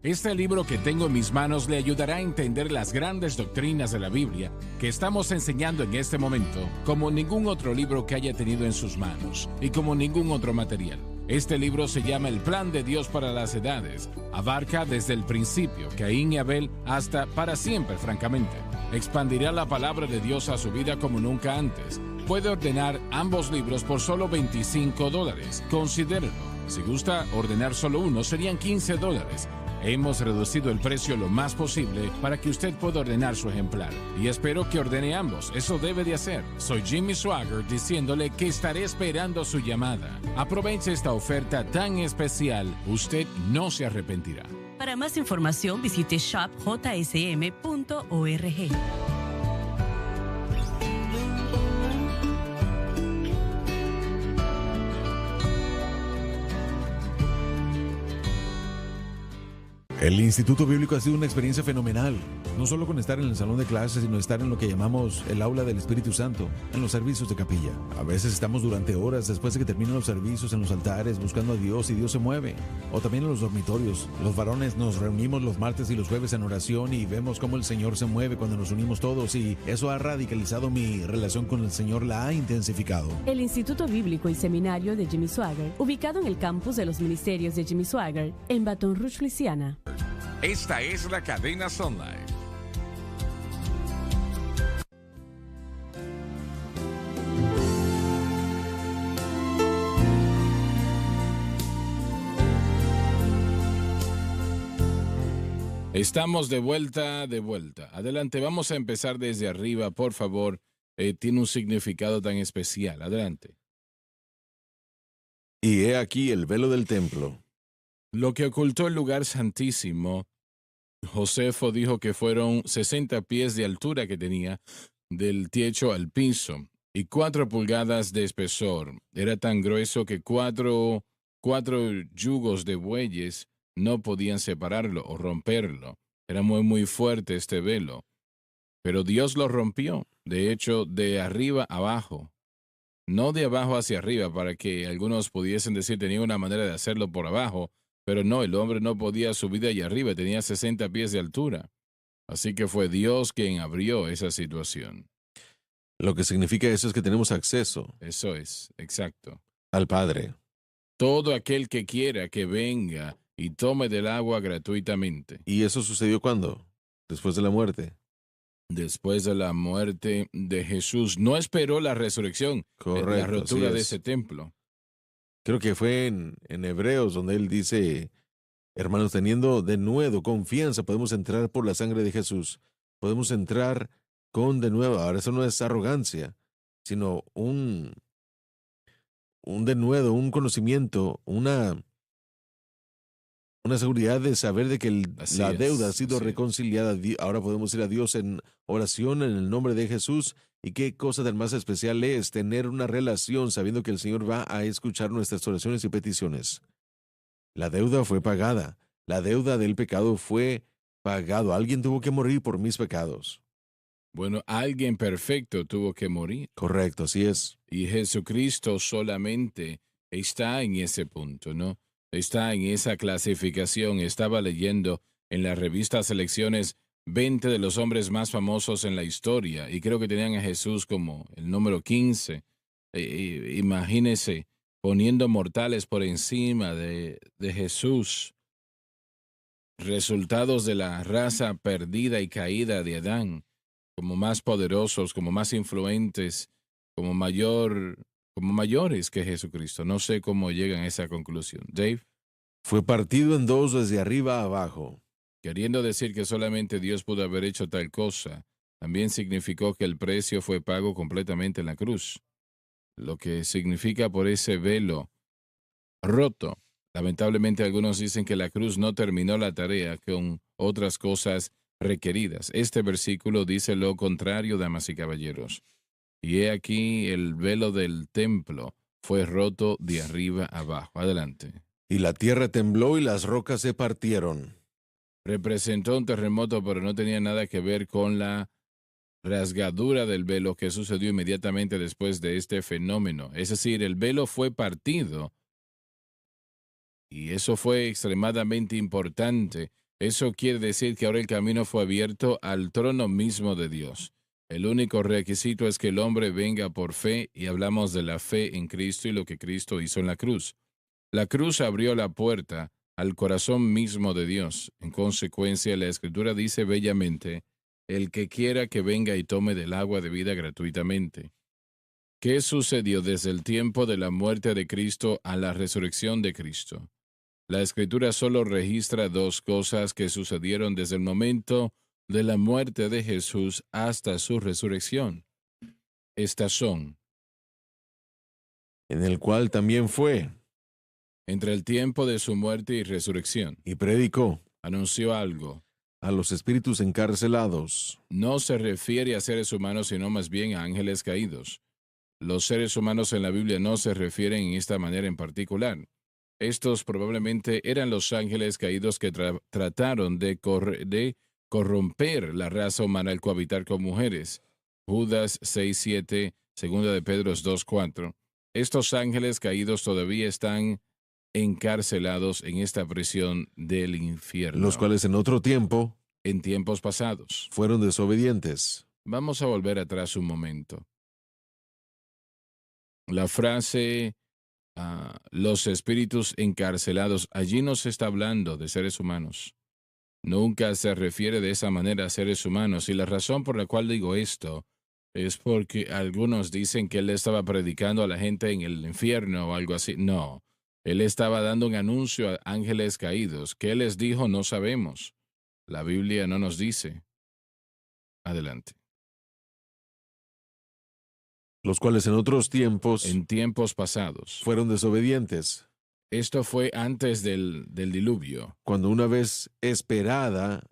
Este libro que tengo en mis manos le ayudará a entender las grandes doctrinas de la Biblia que estamos enseñando en este momento, como ningún otro libro que haya tenido en sus manos y como ningún otro material. Este libro se llama El Plan de Dios para las Edades. Abarca desde el principio, Caín y Abel, hasta para siempre, francamente. Expandirá la palabra de Dios a su vida como nunca antes. Puede ordenar ambos libros por solo $25. Considérelo. Si gusta ordenar solo uno, serían $15. Hemos reducido el precio lo más posible para que usted pueda ordenar su ejemplar. Y espero que ordene ambos. Eso debe de hacer. Soy Jimmy Swaggart diciéndole que estaré esperando su llamada. Aproveche esta oferta tan especial. Usted no se arrepentirá. Para más información, visite shopjsm.org. El Instituto Bíblico ha sido una experiencia fenomenal, no solo con estar en el salón de clases, sino estar en lo que llamamos el aula del Espíritu Santo, en los servicios de capilla. A veces estamos durante horas después de que terminan los servicios en los altares buscando a Dios y Dios se mueve. O también en los dormitorios. Los varones nos reunimos los martes y los jueves en oración y vemos cómo el Señor se mueve cuando nos unimos todos, y eso ha radicalizado mi relación con el Señor, la ha intensificado. El Instituto Bíblico y Seminario de Jimmy Swaggart, ubicado en el campus de los ministerios de Jimmy Swaggart, en Baton Rouge, Luisiana. Esta es la cadena Sunlight. Estamos de vuelta, de vuelta. Adelante, vamos a empezar desde arriba, por favor. Tiene un significado tan especial. Adelante. Y he aquí el velo del templo. Lo que ocultó el lugar santísimo, Josefo dijo que fueron 60 pies de altura que tenía del techo al piso y 4 pulgadas de espesor. Era tan grueso que cuatro yugos de bueyes no podían separarlo o romperlo. Era muy, muy fuerte este velo. Pero Dios lo rompió, de hecho, de arriba abajo. No de abajo hacia arriba, para que algunos pudiesen decir tenía una manera de hacerlo por abajo, pero no, el hombre no podía subir de allá arriba, tenía 60 pies de altura. Así que fue Dios quien abrió esa situación. Lo que significa eso es que tenemos acceso Eso es, exacto. al Padre. Todo aquel que quiera que venga y tome del agua gratuitamente. ¿Y eso sucedió cuándo? Después de la muerte. Después de la muerte de Jesús, no esperó la resurrección, Correcto, la rotura así de es. ese templo. Creo que fue en Hebreos donde él dice, hermanos, teniendo de nuevo confianza, podemos entrar por la sangre de Jesús. Podemos entrar con de nuevo. Ahora, eso no es arrogancia, sino un denuedo, un conocimiento, una seguridad de saber de que la deuda ha sido reconciliada. Ahora podemos ir a Dios en oración en el nombre de Jesús. Y qué cosa tan más especial es tener una relación sabiendo que el Señor va a escuchar nuestras oraciones y peticiones. La deuda fue pagada. La deuda del pecado fue pagado. Alguien tuvo que morir por mis pecados. Bueno, alguien perfecto tuvo que morir. Correcto, así es. Y Jesucristo solamente está en ese punto, ¿no? Está en esa clasificación. Estaba leyendo en la revista Selecciones 20 de los hombres más famosos en la historia, y creo que tenían a Jesús como el número 15. Imagínese poniendo mortales por encima de Jesús. Resultados de la raza perdida y caída de Adán, como más poderosos, como más influentes, como mayores que Jesucristo. No sé cómo llegan a esa conclusión. Dave. Fue partido en dos desde arriba a abajo. Queriendo decir que solamente Dios pudo haber hecho tal cosa, también significó que el precio fue pago completamente en la cruz, lo que significa por ese velo roto. Lamentablemente algunos dicen que la cruz no terminó la tarea con otras cosas requeridas. Este versículo dice lo contrario, damas y caballeros. Y he aquí el velo del templo fue roto de arriba abajo. Adelante. Y la tierra tembló y las rocas se partieron. Representó un terremoto, pero no tenía nada que ver con la rasgadura del velo que sucedió inmediatamente después de este fenómeno. Es decir, el velo fue partido y eso fue extremadamente importante Eso quiere decir que ahora el camino fue abierto al trono mismo de Dios. El único requisito es que el hombre venga por fe, y hablamos de la fe en Cristo y lo que Cristo hizo en la cruz. La cruz abrió la puerta al corazón mismo de Dios. En consecuencia, la Escritura dice bellamente, el que quiera que venga y tome del agua de vida gratuitamente. ¿Qué sucedió desde el tiempo de la muerte de Cristo a la resurrección de Cristo? La Escritura solo registra dos cosas que sucedieron desde el momento de la muerte de Jesús hasta su resurrección. Estas son: en el cual también fue, entre el tiempo de su muerte y resurrección, y predicó anunció algo. a los espíritus encarcelados. No se refiere a seres humanos, sino más bien a ángeles caídos. Los seres humanos en la Biblia no se refieren en esta manera en particular. Estos probablemente eran los ángeles caídos que trataron de corromper la raza humana al cohabitar con mujeres. Judas 6:7, 2 de Pedro 2:4. Estos ángeles caídos todavía están encarcelados en esta prisión del infierno. Los cuales en otro tiempo En tiempos pasados. fueron desobedientes. Vamos a volver atrás un momento. La frase los espíritus encarcelados, allí no se está hablando de seres humanos. Nunca se refiere de esa manera a seres humanos, y la razón por la cual digo esto es porque algunos dicen que él estaba predicando a la gente en el infierno o algo así. No, él estaba dando un anuncio a ángeles caídos. ¿Qué les dijo? No sabemos. La Biblia no nos dice. Adelante. Los cuales en otros tiempos En tiempos pasados. fueron desobedientes, Esto fue antes del diluvio. cuando una vez esperaban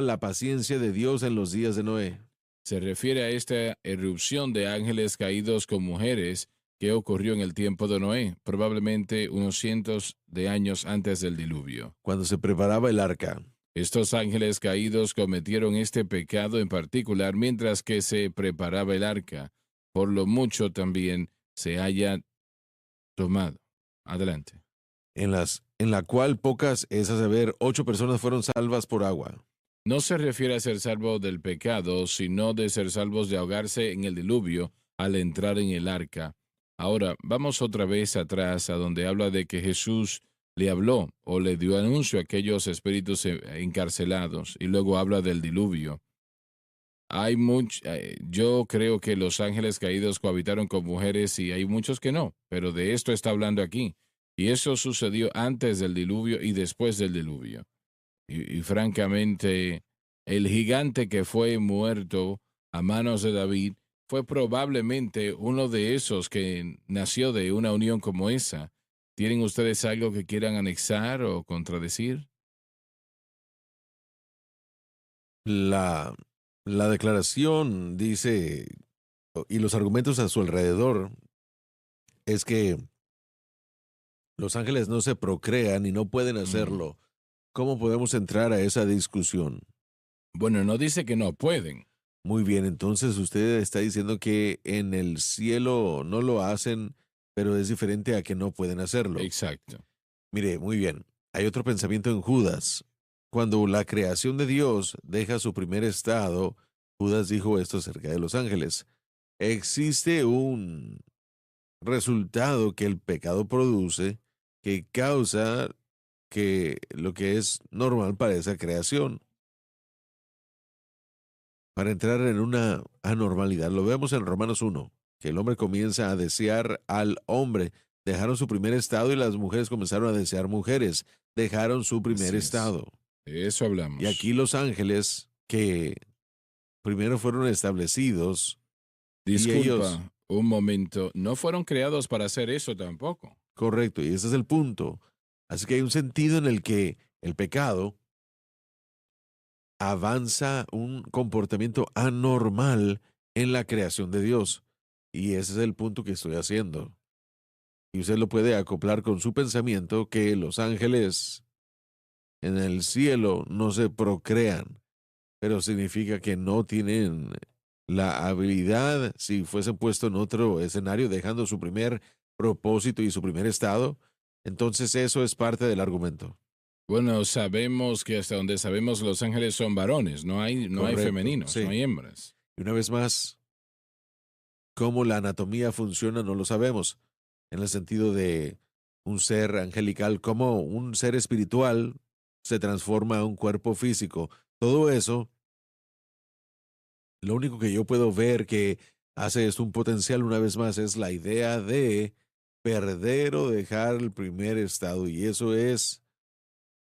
la paciencia de Dios en los días de Noé. Se refiere a esta erupción de ángeles caídos con mujeres que ocurrió en el tiempo de Noé, probablemente unos cientos de años antes del diluvio. Cuando se preparaba el arca. Estos ángeles caídos cometieron este pecado en particular mientras que se preparaba el arca. Por lo mucho también se haya tomado. Adelante. En la cual pocas, es a saber, 8 personas fueron salvas por agua. No se refiere a ser salvo del pecado, sino de ser salvos de ahogarse en el diluvio al entrar en el arca. Ahora, vamos otra vez atrás a donde habla de que Jesús le habló o le dio anuncio a aquellos espíritus encarcelados, y luego habla del diluvio. Yo creo que los ángeles caídos cohabitaron con mujeres y hay muchos que no, pero de esto está hablando aquí. Y eso sucedió antes del diluvio y después del diluvio. Y francamente, el gigante que fue muerto a manos de David fue probablemente uno de esos que nació de una unión como esa. ¿Tienen ustedes algo que quieran anexar o contradecir? La declaración dice, y los argumentos a su alrededor, es que los ángeles no se procrean y no pueden hacerlo. ¿Cómo podemos entrar a esa discusión? Bueno, no dice que no pueden. Muy bien, entonces usted está diciendo que en el cielo no lo hacen, pero es diferente a que no pueden hacerlo. Exacto. Mire, muy bien. Hay otro pensamiento en Judas. Cuando la creación de Dios deja su primer estado, Judas dijo esto acerca de los ángeles. Existe un resultado que el pecado produce que causa que lo que es normal para esa creación. Para entrar en una anormalidad, lo vemos en Romanos 1, que el hombre comienza a desear al hombre. Dejaron su primer estado y las mujeres comenzaron a desear mujeres. Dejaron su primer Así es. estado. De eso hablamos. Y aquí los ángeles que primero fueron establecidos, Disculpa, ellos- un momento. No fueron creados para hacer eso tampoco. correcto, y ese es el punto. Así que hay un sentido en el que el pecado avanza un comportamiento anormal en la creación de Dios. Y ese es el punto que estoy haciendo. Y usted lo puede acoplar con su pensamiento que los ángeles en el cielo no se procrean, pero significa que no tienen la habilidad, si fuesen puesto en otro escenario, dejando su primer propósito y su primer estado, entonces eso es parte del argumento. Bueno, sabemos que hasta donde sabemos los ángeles son varones, no hay Correcto, femeninos, sí. no hay hembras. Y una vez más, cómo la anatomía funciona no lo sabemos, en el sentido de un ser angelical, cómo un ser espiritual se transforma a un cuerpo físico. Todo eso, lo único que yo puedo ver que hace esto un potencial una vez más es la idea de perder o dejar el primer estado. Y eso es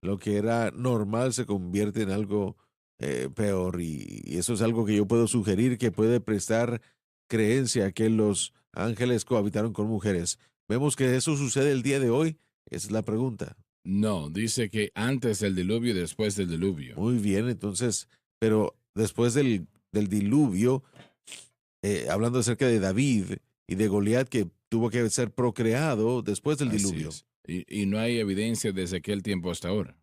lo que era normal se convierte en algo peor. Y eso es algo que yo puedo sugerir que puede prestar creencia a que los ángeles cohabitaron con mujeres. Vemos que eso sucede el día de hoy. Esa es la pregunta. No, dice que antes del diluvio y después del diluvio. Muy bien, entonces, pero después del diluvio, hablando acerca de David y de Goliat que tuvo que ser procreado después del Así diluvio. es. Y no hay evidencia desde aquel tiempo hasta ahora.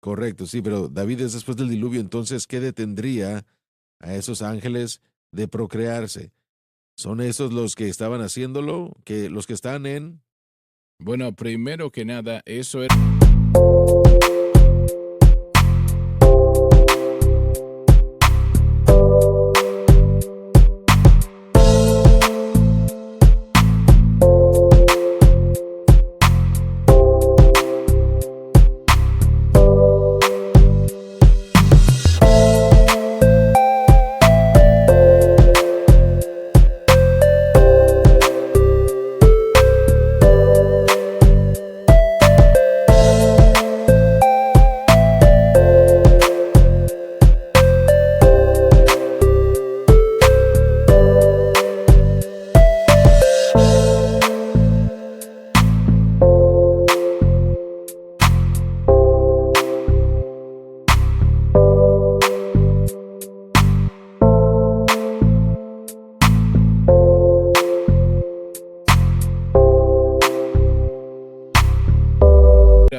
Correcto, sí, pero David es después del diluvio, entonces, ¿qué detendría a esos ángeles de procrearse? ¿Son esos los que estaban haciéndolo? ¿Que los que están en? Bueno, primero que nada, eso era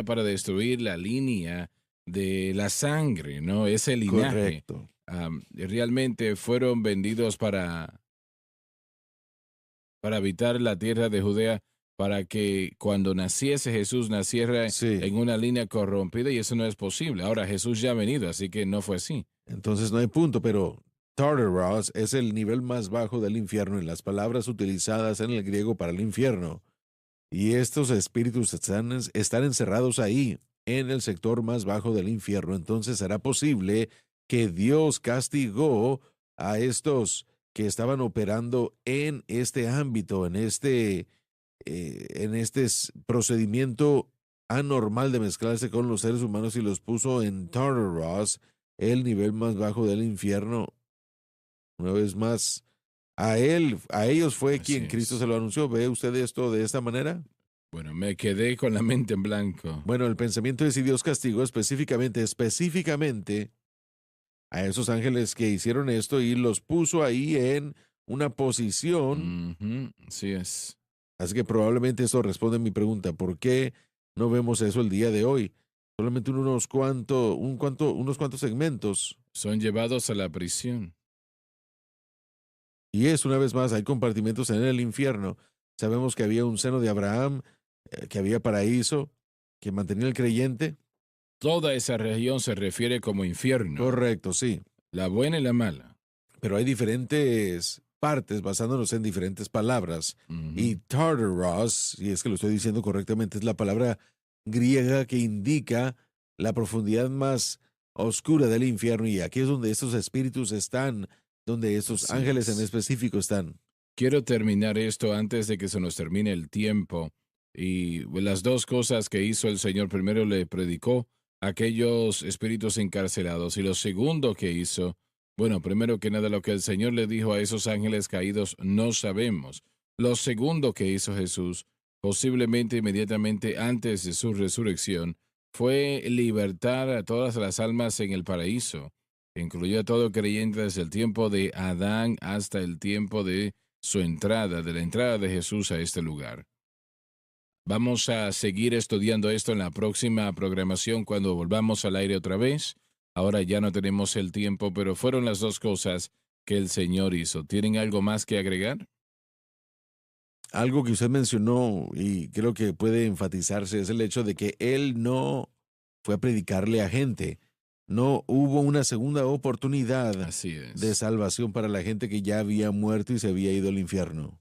para destruir la línea de la sangre, ¿no? Ese linaje. Correcto. Realmente fueron vendidos para habitar la tierra de Judea, para que cuando naciese Jesús naciera Sí. en una línea corrompida, y eso no es posible. Ahora Jesús ya ha venido, así que no fue así. Entonces no hay punto, pero Tartarus es el nivel más bajo del infierno en las palabras utilizadas en el griego para el infierno. Y estos espíritus están encerrados ahí, en el sector más bajo del infierno. Entonces será posible que Dios castigó a estos que estaban operando en este ámbito, en este procedimiento anormal de mezclarse con los seres humanos y los puso en Tartarus, el nivel más bajo del infierno. Una vez más, a ellos fue Así quien Cristo es. se lo anunció. ¿Ve usted esto de esta manera? Bueno, me quedé con la mente en blanco. Bueno, el pensamiento es si Dios castigó específicamente a esos ángeles que hicieron esto y los puso ahí en una posición. Ujú, así es. Así que probablemente eso responde a mi pregunta. ¿Por qué no vemos eso el día de hoy? Solamente unos cuantos segmentos. Son llevados a la prisión. Y es una vez más, hay compartimentos en el infierno. Sabemos que había un seno de Abraham, que había paraíso, que mantenía el creyente. Toda esa región se refiere como infierno, Correcto, sí. la buena y la mala. Pero hay diferentes partes basándonos en diferentes palabras. Ujú. Y Tartarus, si es que lo estoy diciendo correctamente, es la palabra griega que indica la profundidad más oscura del infierno. Y aquí es donde estos espíritus están, donde estos Así ángeles en es. específico están. Quiero terminar esto antes de que se nos termine el tiempo. Y las dos cosas que hizo el Señor, primero le predicó a aquellos espíritus encarcelados, y lo segundo que hizo, bueno, primero que nada lo que el Señor le dijo a esos ángeles caídos no sabemos. Lo segundo que hizo Jesús, posiblemente inmediatamente antes de su resurrección, fue libertar a todas las almas en el paraíso. Incluyó a todo creyente desde el tiempo de Adán hasta el tiempo de su entrada, de la entrada de Jesús a este lugar. Vamos a seguir estudiando esto en la próxima programación cuando volvamos al aire otra vez. Ahora ya no tenemos el tiempo, pero fueron las dos cosas que el Señor hizo. ¿Tienen algo más que agregar? Algo que usted mencionó y creo que puede enfatizarse es el hecho de que Él no fue a predicarle a gente. No hubo una segunda oportunidad Así es. de salvación para la gente que ya había muerto y se había ido al infierno.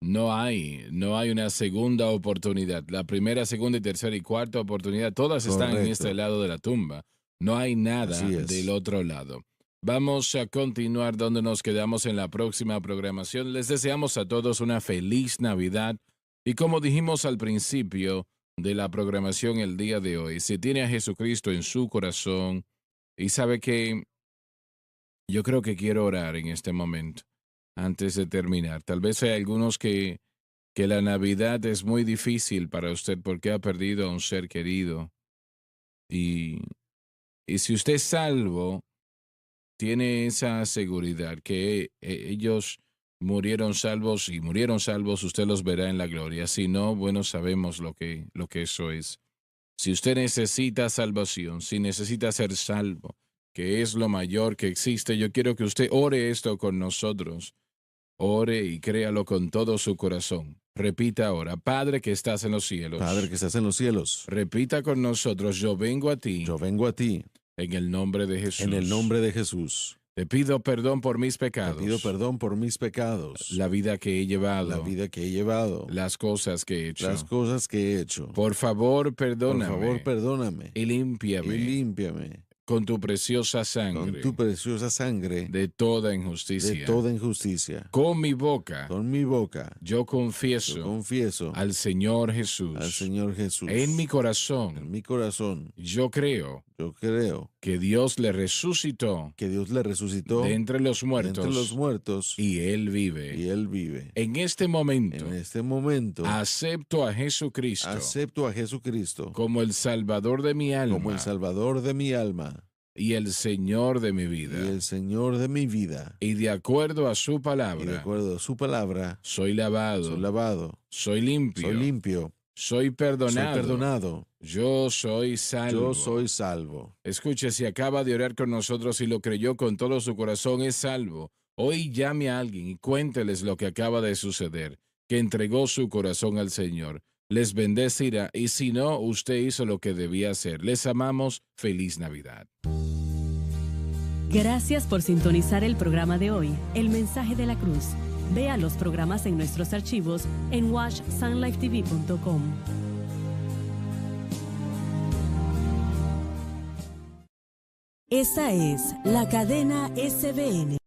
No hay una segunda oportunidad. La primera, segunda y tercera y cuarta oportunidad, todas están en Correcto. este lado de la tumba. No hay nada Así es. del otro lado. Vamos a continuar donde nos quedamos en la próxima programación. Les deseamos a todos una feliz Navidad. Y como dijimos al principio de la programación el día de hoy, si tiene a Jesucristo en su corazón y sabe que yo creo que quiero orar en este momento, antes de terminar. Tal vez hay algunos que la Navidad es muy difícil para usted porque ha perdido a un ser querido. Y si usted es salvo, tiene esa seguridad que ellos murieron salvos y murieron salvos, usted los verá en la gloria. Si no, bueno, sabemos lo que eso es. Si usted necesita salvación, si necesita ser salvo, que es lo mayor que existe, yo quiero que usted ore esto con nosotros. Ore y créalo con todo su corazón. Repita ahora, Padre que estás en los cielos. Padre que estás en los cielos, Repita con nosotros, yo vengo a ti yo vengo a ti en el nombre de Jesús. en el nombre de Jesús. Te pido perdón por mis Te pecados. pido perdón por mis pecados, La vida que he llevado. la vida que he llevado, Las cosas que he hecho. las cosas que he hecho. Por favor, perdóname. Por favor, perdóname y límpiame y límpiame con tu preciosa sangre con tu preciosa sangre de toda injusticia. de toda injusticia. Con mi boca Con mi boca yo confieso yo confieso al Señor Jesús. al Señor Jesús. En mi En corazón mi corazón yo creo yo creo que Dios le resucitó que Dios le resucitó de entre los de muertos entre los muertos y Él vive. y Él vive. En este momento En este momento acepto a Jesucristo acepto a Jesucristo como el Salvador de mi alma como el Salvador de mi alma y el Señor de mi y vida. el Señor de mi vida. Y de acuerdo a su Y de palabra, acuerdo a su palabra, soy lavado, soy lavado, soy limpio, soy limpio, soy perdonado, soy perdonado, yo soy salvo. yo soy salvo. Escuche, si acaba de orar con nosotros y lo creyó con todo su corazón, es salvo. Hoy llame a alguien y cuénteles lo que acaba de suceder, que entregó su corazón al Señor. Les bendecirá y si no, usted hizo lo que debía hacer. Les amamos. Feliz Navidad. Gracias por sintonizar el programa de hoy, El Mensaje de la Cruz. Vea los programas en nuestros archivos en watchsunlifetv.com. Esa es la cadena SBN.